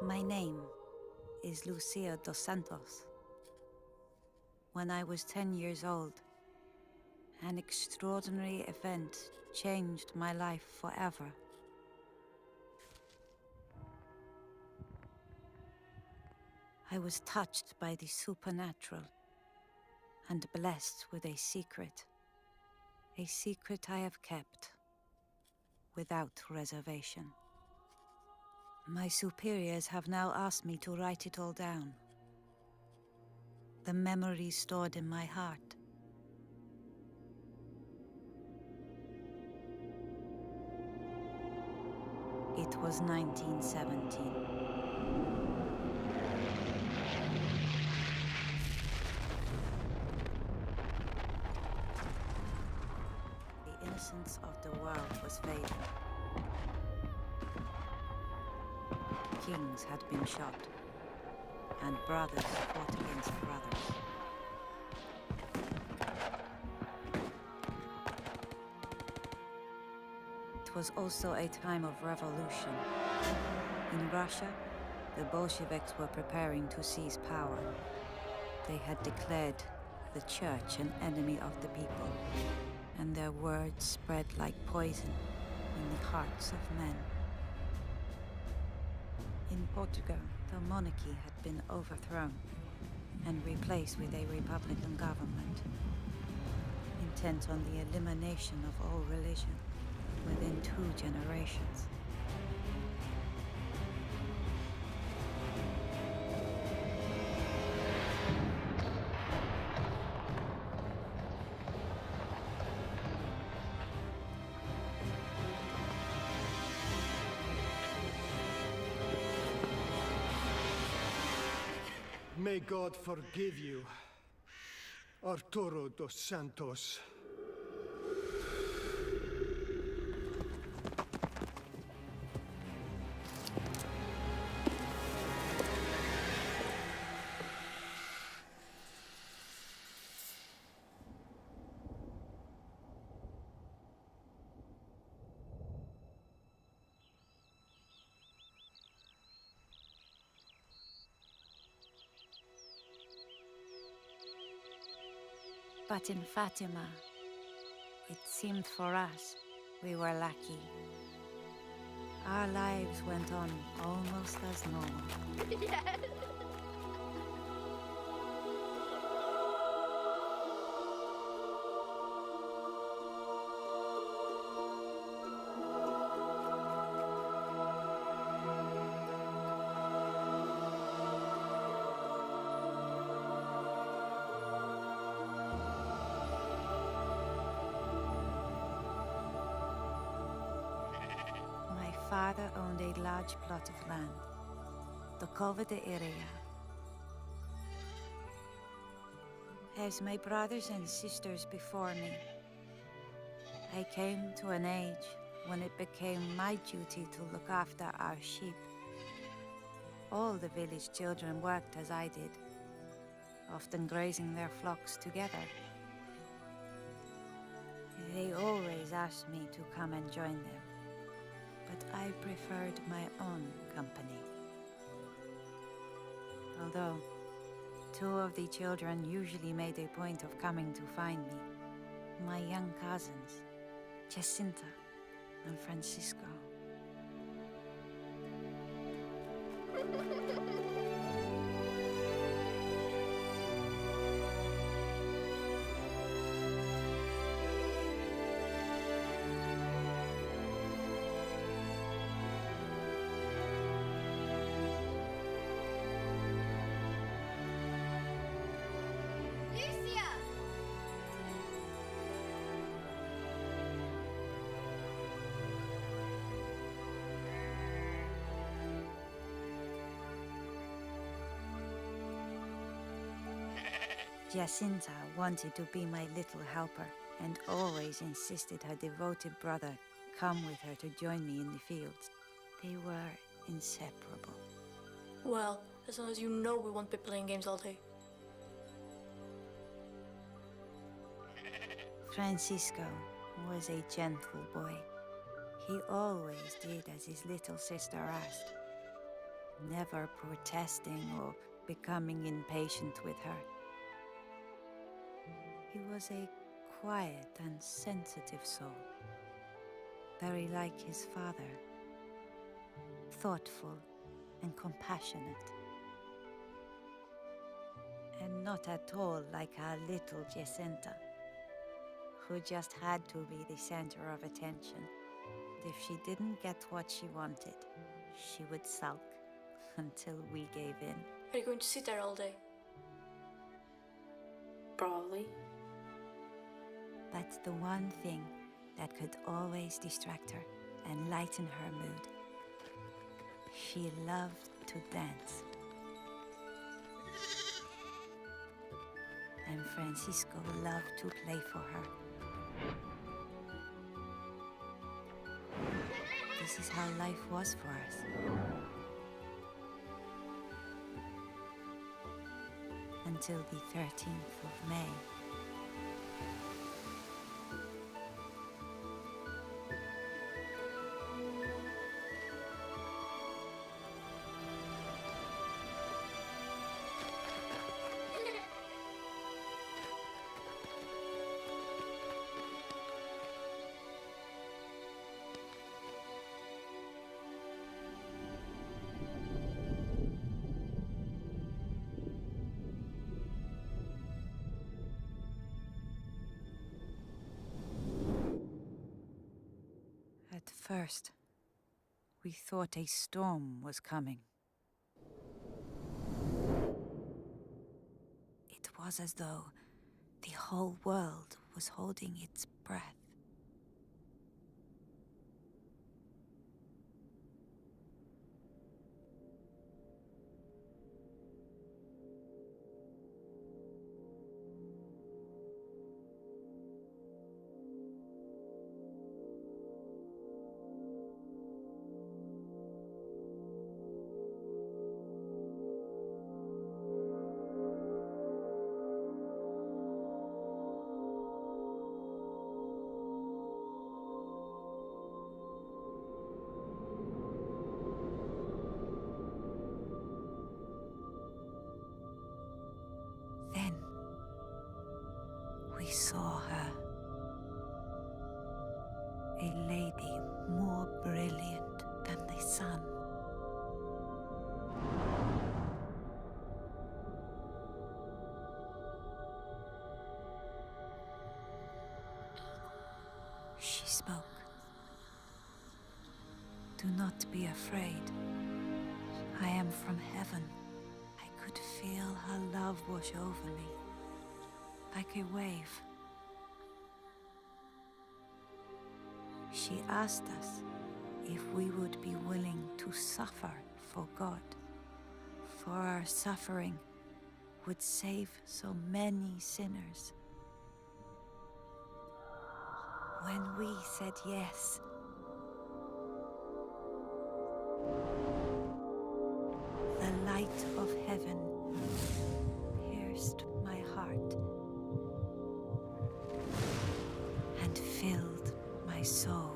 My name is Lucia dos Santos. When I was 10 years old, an extraordinary event changed my life forever. I was touched by the supernatural and blessed with a secret I have kept without reservation. My superiors have now asked me to write it all down. The memories stored in my heart. It was 1917. The innocence of the world was fading. Kings had been shot, and brothers fought against brothers. It was also a time of revolution. In Russia, the Bolsheviks were preparing to seize power. They had declared the church an enemy of the people, and their words spread like poison in the hearts of men. In Portugal, the monarchy had been overthrown and replaced with a republican government, intent on the elimination of all religion within 2 generations. May God forgive you, Arturo dos Santos. But in Fatima, it seemed for us we were lucky. Our lives went on almost as normal. My father owned a large plot of land, the Cova de Iria. As my brothers and sisters before me, I came to an age when it became my duty to look after our sheep. All the village children worked as I did, often grazing their flocks together. They always asked me to come and join them, but I preferred my own company. Although 2 of the children usually made a point of coming to find me, my young cousins, Jacinta and Francisco. Jacinta wanted to be my little helper and always insisted her devoted brother come with her to join me in the fields. They were inseparable. Well, as long as you know we won't be playing games all day. Francisco was a gentle boy. He always did as his little sister asked. never protesting or becoming impatient with her. He was a quiet and sensitive soul, very like his father, thoughtful and compassionate. And not at all like our little Jacinta, who just had to be the center of attention. And if she didn't get what she wanted, she would sulk until we gave in. Are you going to sit there all day? Probably. But the one thing that could always distract her and lighten her mood, she loved to dance. And Francisco loved to play for her. This is how life was for us. Until the 13th of May. At first, we thought a storm was coming. It was as though the whole world was holding its breath. Then we saw her, a lady more brilliant than the sun. She spoke. Do not be afraid. I am from heaven. I could feel her love wash over me, like a wave. She asked us if we would be willing to suffer for God, for our suffering would save so many sinners. When we said yes, the light of heaven pierced my heart and filled my soul.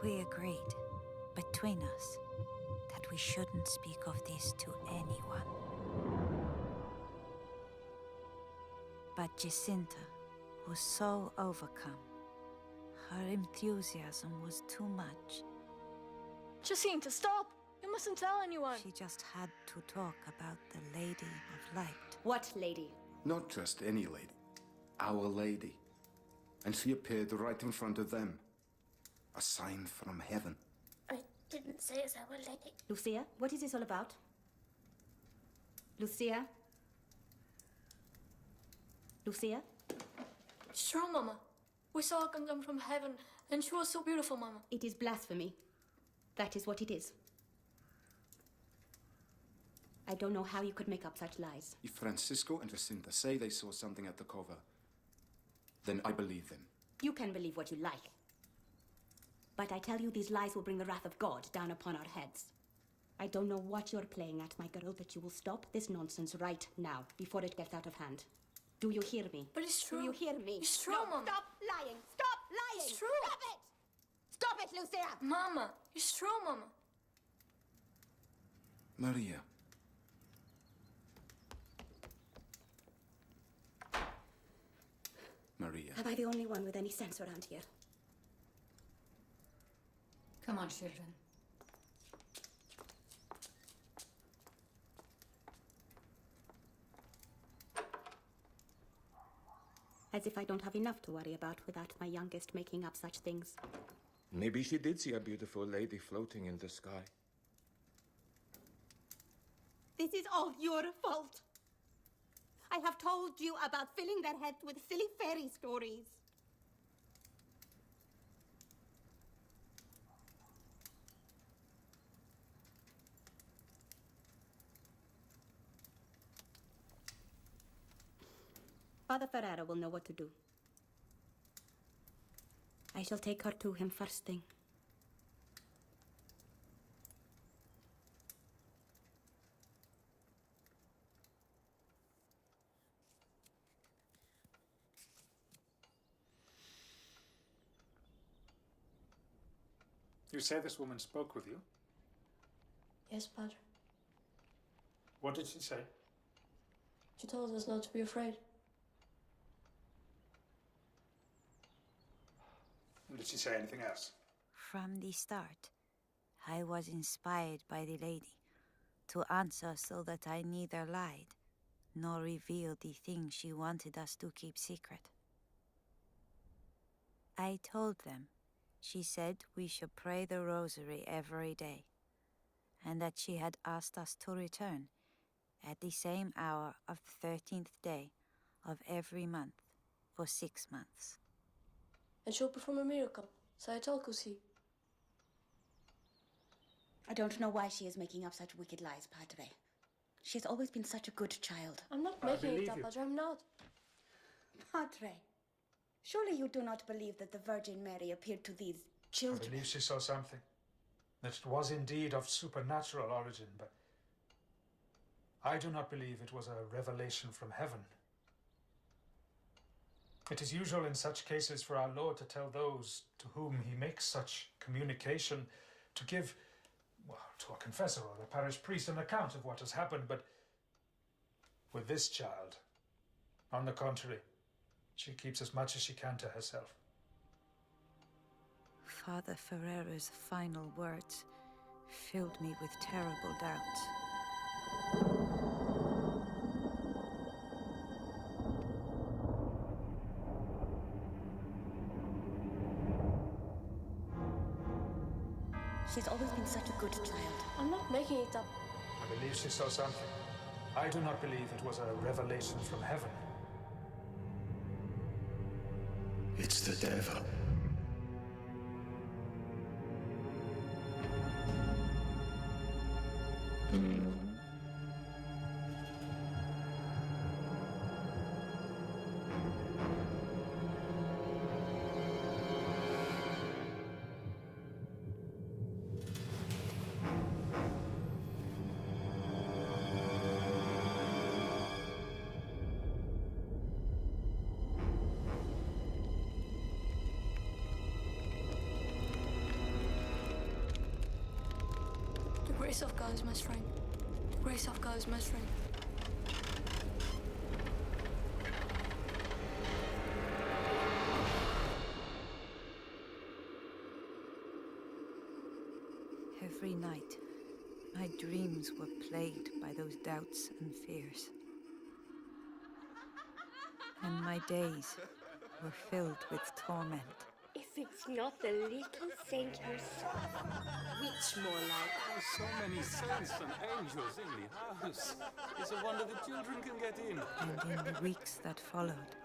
We agreed between us that we shouldn't speak of this to anyone. But Jacinta was so overcome. Her enthusiasm was too much. Jacinta, stop! You mustn't tell anyone. She just had to talk about the Lady of Light. What lady? Not just any lady. Our Lady. And she appeared right in front of them. A sign from heaven. I didn't say it's our lady. Lucia, what is this all about? Lucia? Lucia? It's true, Mama. We saw her come down from heaven, and she was so beautiful, Mama. It is blasphemy. That is what it is. I don't know how you could make up such lies. If Francisco and Jacinta say they saw something at the cover, then I believe them. You can believe what you like. But I tell you, these lies will bring the wrath of God down upon our heads. I don't know what you're playing at, my girl, but you will stop this nonsense right now, before it gets out of hand. Do you hear me? But it's true. Do you hear me? It's true, No, Mama. stop lying! Stop lying! It's true. Stop it! Stop it, Lucia! Mama, it's true, Mama. Maria. Maria. Am I the only one with any sense around here? Come on, children. As if I don't have enough to worry about without my youngest making up such things. Maybe she did see a beautiful lady floating in the sky. This is all your fault. I have told you about filling their heads with silly fairy stories. Father Ferrero will know what to do. I shall take her to him first thing. You say this woman spoke with you? Yes, Padre. What did she say? She told us not to be afraid. And did she say anything else? From the start, I was inspired by the lady to answer so that I neither lied nor revealed the things she wanted us to keep secret. I told them she said we should pray the rosary every day, and that she had asked us to return at the same hour of the 13th day of every month for 6 months. And she'll perform a miracle. So I told Kusi. I don't know why she is making up such wicked lies, Padre. She has always been such a good child. I'm not I making it believe up, you. Padre. I'm not. Padre, surely you do not believe that the Virgin Mary appeared to these I children? believe she saw something. That it was indeed of supernatural origin, but I do not believe it was a revelation from heaven. It is usual in such cases for our Lord to tell those to whom he makes such communication to give, well, to a confessor or a parish priest an account of what has happened, but with this child, on the contrary, she keeps as much as she can to herself. Father Ferrero's final words filled me with terrible doubts. She's always been such a good child. I'm not making it up. I believe she saw something. I do not believe it was a revelation from heaven. It's the devil. The grace of God is my strength. The grace of God is my strength. Every night, my dreams were plagued by those doubts and fears. And my days were filled with torment. If it's not the little saint herself. Which more like? So many saints and angels in the house. It's a wonder the children can get in. And in the weeks that followed,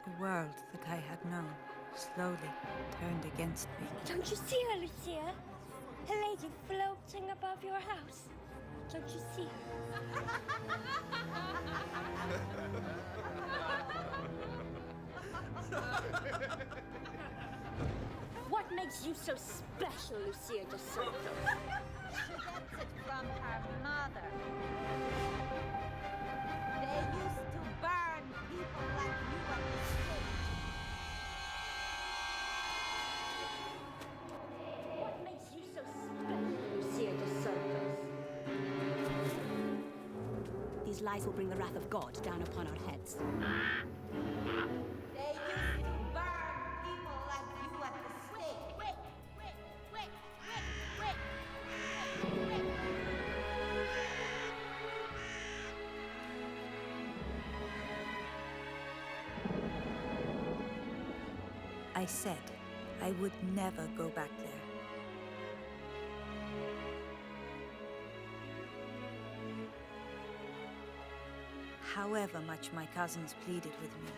the world that I had known slowly turned against me. Don't you see her, Lucia? A lady floating above your house. Don't you see her? What makes you so special, Lucia de Soto? She gets it from her mother. They used to burn people lies will bring the wrath of God down upon our heads. They used to burn people like you at the stake. Wait. I said I would never go back there. However much my cousins pleaded with me,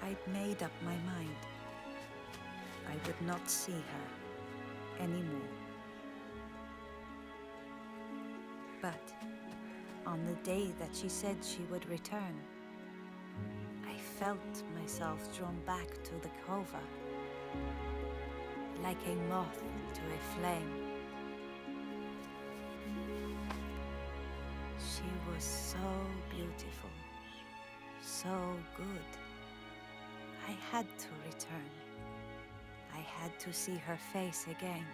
I'd made up my mind. I would not see her anymore. But on the day that she said she would return, I felt myself drawn back to the cova, like a moth to a flame. She was so beautiful, so good. I had to return. I had to see her face again.